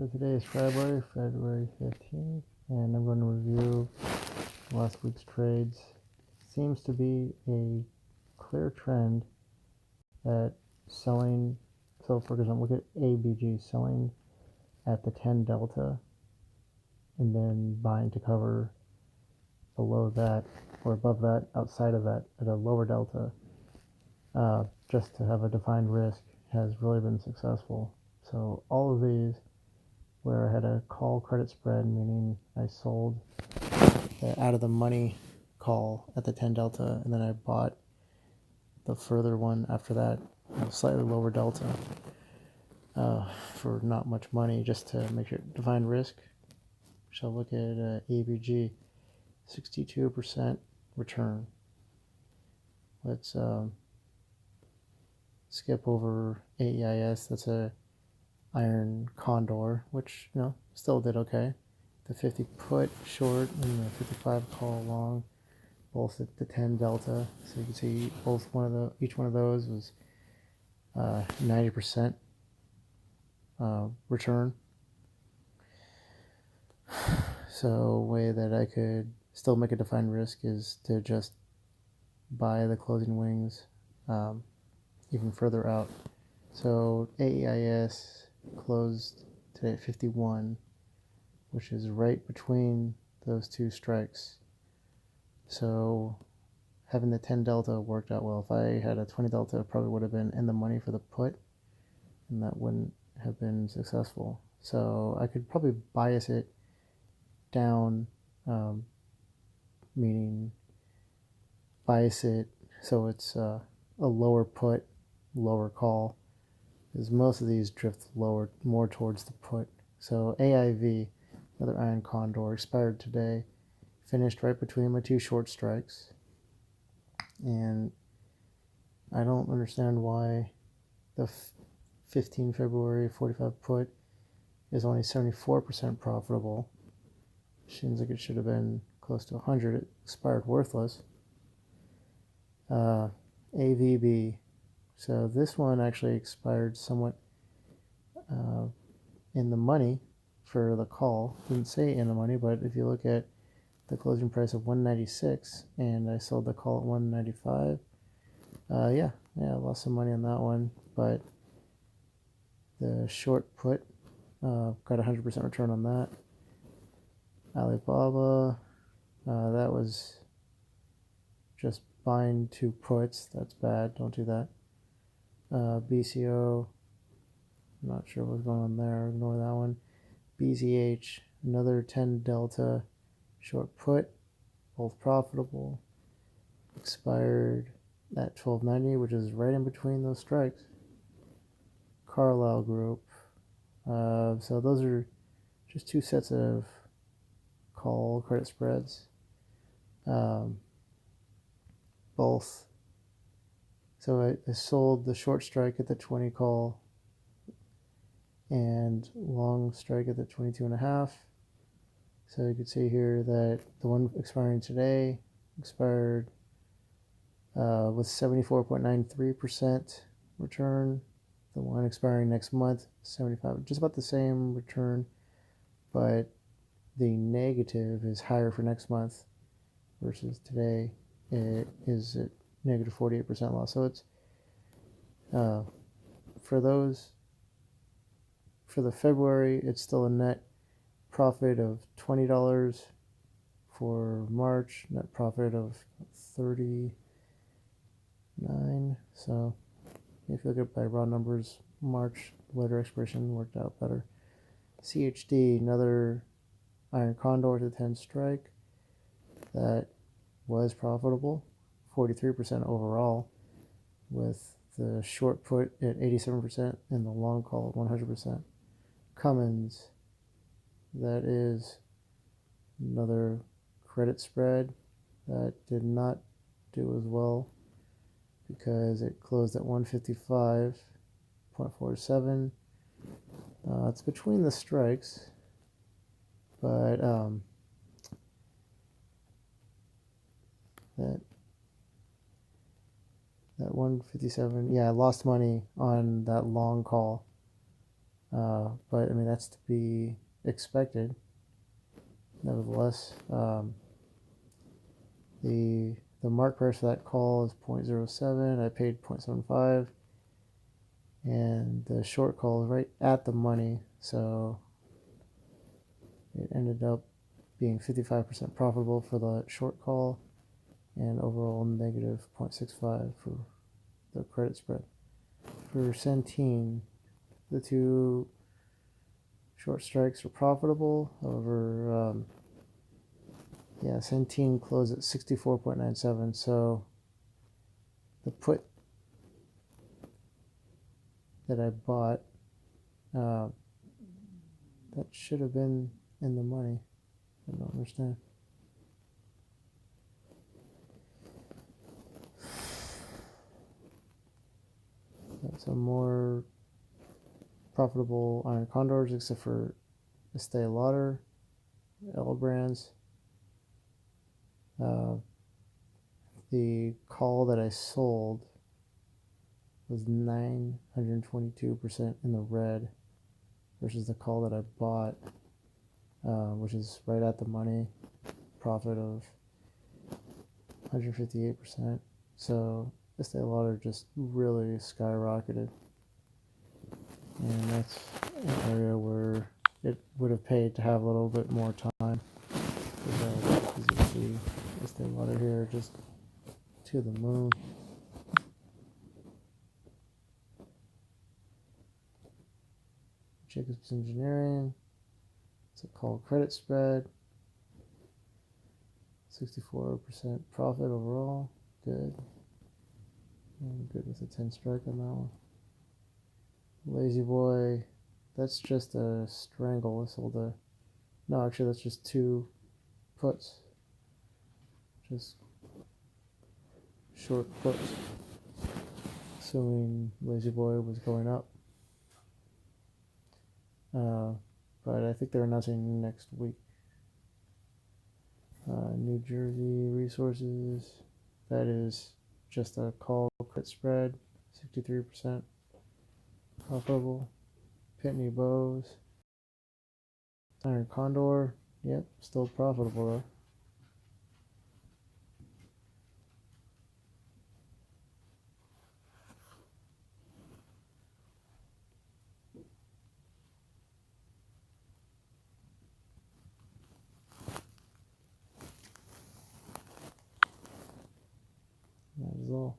So today is February 15th, and I'm going to review last week's trades. Seems to be a clear trend that selling, so for example, look at ABG selling at the 10 delta and then buying to cover below that or above that, outside of that at a lower delta, just to have a defined risk has really been successful. So all of these where I had a call credit spread, meaning I sold out of the money call at the 10 delta, and then I bought the further one after that, slightly lower delta, for not much money, just to make sure defined risk. So look at ABG, 62% return. Let's skip over AEIS. That's a iron condor, which still did okay. The 50 put short and the 55 call long, both at the 10 delta. So you can see each one of those was 90% return. So a way that I could still make a defined risk is to just buy the closing wings even further out. So AEIS closed today at 51, which is right between those two strikes. So having the 10 delta worked out well. If I had a 20 delta, it probably would have been in the money for the put, and that wouldn't have been successful. So I could probably bias it down, meaning bias it so it's a lower put, lower call, because most of these drift lower, more towards the put. So AIV, another iron condor, expired today, finished right between my two short strikes, and I don't understand why the 15 February 45 put is only 74% profitable. Seems like it should have been close to 100. It expired worthless. AVB. So this one actually expired somewhat in the money for the call. Didn't say in the money, but if you look at the closing price of 196 and I sold the call at 195, yeah, I lost some money on that one, but the short put got 100% return on that. Alibaba, that was just buying two puts. That's bad. Don't do that. BCO, I'm not sure what's going on there. Ignore that one. BZH, another 10 delta short put, both profitable. Expired at 1290, which is right in between those strikes. Carlyle Group. So those are just two sets of call credit spreads. Both. So I sold the short strike at the 20 call and long strike at the 22.5. So you can see here that the one expiring today expired with 74.93% return. The one expiring next month, 75, just about the same return, but the negative is higher for next month versus today. It is at negative 48% loss. So it's for the February, it's still a net profit of $20. For March, net profit of 39. So if you look at by raw numbers, March later expiration worked out better. CHD, another iron condor to 10 strike, that was profitable, 43% overall, with the short put at 87% and the long call at 100%. Cummins, that is another credit spread that did not do as well because it closed at 155.47. It's between the strikes, but that 157, I lost money on that long call. But I mean, that's to be expected. Nevertheless, the mark price for that call is 0.07. I paid 0.75, and the short call is right at the money, so it ended up being 55% profitable for the short call and overall negative 0.65 for the credit spread. For Centene, the two short strikes were profitable. However, yeah, Centene closed at 64.97, so the put that I bought, that should have been in the money. I don't understand. Some more profitable iron condors, except for Estee Lauder, L Brands. The call that I sold was 922% in the red versus the call that I bought, which is right at the money, profit of 158%. So Estee Lauder just really skyrocketed, and that's an area where it would have paid to have a little bit more time. As you can see, Estee Lauder here just to the moon. Jacobs Engineering, it's a call credit spread, 64% profit overall. Good. I'm good with a 10 strike on that one. Lazy Boy, that's just a strangle. I sold a. No, actually, that's just two puts. Just short puts. Assuming Lazy Boy was going up. But I think they're announcing next week. New Jersey Resources, that is just a call crit spread, 63% profitable. Pitney Bowes, Iron Condor, yep, still profitable though. That is all.